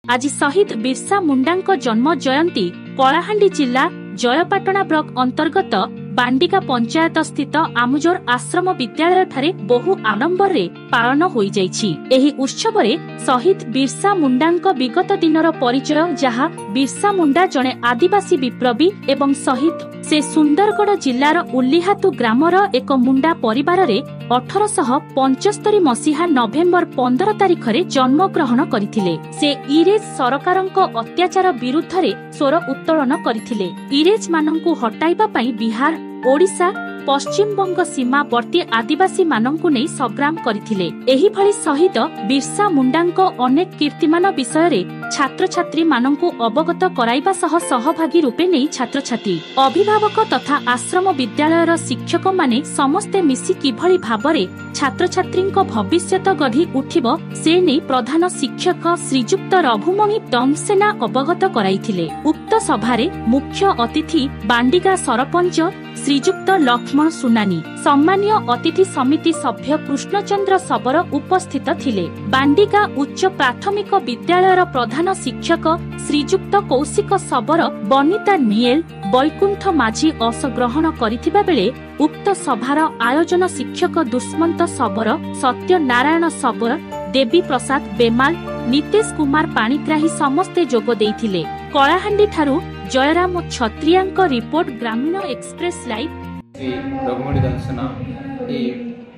आज शहीद बिरसा मुंडा जन्म जयंती कलाहांडी जिला जयपाटना ब्लॉक अंतर्गत बांडिका पंचायत स्थित आमुजोर आश्रम विद्यालय ठारे बहु आडंबर पालन होई जाइछि। एही उत्सव रे शहीद बिरसा मुंडा विगत दिनर परिचय जहाँ बिरसा मुंडा जने आदिवासी विप्लवी एवं शहीद से सुंदरगढ़ जिलार उल्लीहातु ग्रामर एक मुंडा परिवार रे 1875 मसीहा नवेम्बर 15 तारिख रे जन्म ग्रहण करथिले। से इंग्रेज सरकारक अत्याचार विरुद्ध रे स्वर उत्तोलन करथिले। इंग्रेज माननकु हटाइबा पई बिहार ओडिशा पश्चिम बंग सीमावर्ती आदिवासी माननकु नै संग्राम करथिले। एही भली शहीद बिरसा मुंडांको अनेक कीर्तिमान विषय रे छात्र छात्री माननकु अवगत कराइबा सह सहभागी रूपे नै छात्र छात्री अभिभावक तथा आश्रम विद्यालयर शिक्षक माने समस्ते मिसी किभली भाबरे छात्र छात्रींको भविष्यत गढ़ी उठिबो से नै प्रधान शिक्षक श्रीजुक्त रघुमणि दमसेना अवगत कराइथिले। उक्त सभारे मुख्य अतिथि बांडिगा सरपंच श्रीजुक्त लक्ष्मण सुनानी, सम्मानीय अतिथि समिति सभ्य कृष्णचंद्र सबर उपस्थित थिले। बांडिका उच्च प्राथमिक विद्यालयर प्रधान शिक्षक श्रीजुक्त कौशिक सबर, बनिता निएल, बैकुंठ माझी अंशग्रहण करिथिबा बेले उक्त सभार आयोजन शिक्षक दुष्मंत सबर, सत्यनारायण सबर, देवी प्रसाद बेमाल, नितेश कुमार पाणिग्राही समस्ते जोग देइथिले। कलाहांडी ठारू जयराम छत्रियांक रिपोर्ट ग्रामीण एक्सप्रेस लाइव। रघुमणि दमसेना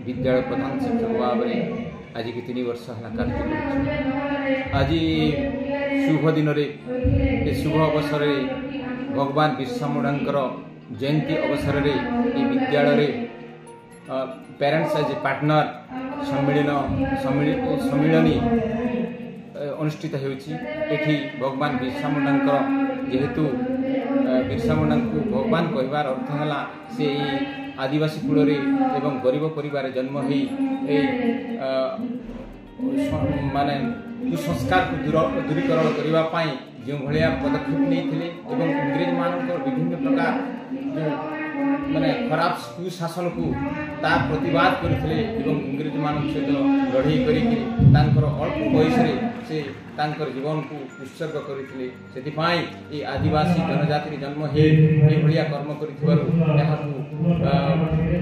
विद्यालय प्रधान शिक्षक भाव में आज की 3 वर्ष कार्य आज शुभ दिन शुभ अवसर भगवान बिरसा मुंडा जयंती अवसर में विद्यालय पेरेंट्स एज ए पार्टनर सम्मिलनी अनुष्ठित होती। भगवान बिरसा मुंडा जेहेतु बिरसा मुंडा को भगवान कहबार अर्थ है से आदिवासी कूल एवं गरीब परिवार जन्म हो माने कुसंस्कार को दूरीकरण करने जो भाया पदक्षेप नहीं इंग्रेज मान विभिन्न प्रकार जो माने खराब कुशासन को तार प्रतिवाद करते इंग्रेज मान सहित लड़े कर अल्प बयस से जीवन को उत्सर्ग करते से आदिवासी जनजाति जन्म होया कर्म कर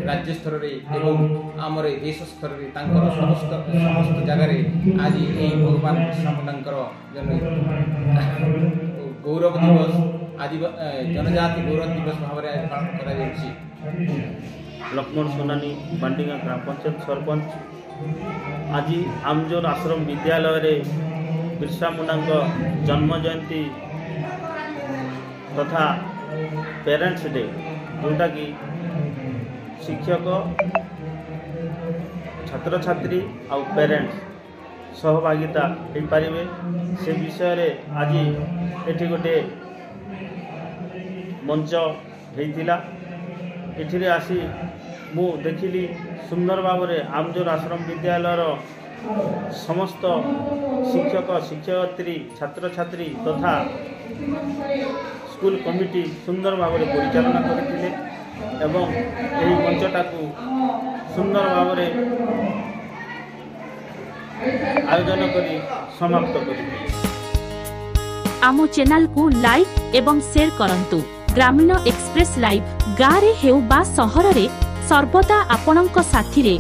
राज्य स्तर में आम देश स्तर में समस्त जगह आज ये भगवान बिरसा मुंडा गौरव दिवस जनजाति गौरव दिवस भाव में पालन कर। लक्ष्मण सोनानी बांडिगा ग्राम पंचायत सरपंच आज आमजोर आश्रम विद्यालय रे बिरसा मुंडा जन्म जयंती तथा पेरेंट्स डे जोटा कि शिक्षक छात्र छात्री आ पेरेंट्स सहभागिता हो पारे से विषय रे आज एठी गोटे मंच होता। एठिरे आसी मु देखिली सुंदर भाव में आमजोर आश्रम विद्यालयर समस्त शिक्षक शिक्षयित्री छात्र छात्री तथा स्कूल कमिटी सुंदर भाव में परिचालना करथिले एवं यही मंचटा को सुंदर भाव में आयोजन करी समाप्त करिले। आमो चैनल को लाइक एवं शेयर करंतु। ग्रामीण एक्सप्रेस लाइव गाँव रे हेउ बा सहर रे सर्वदा आपणक साथी रे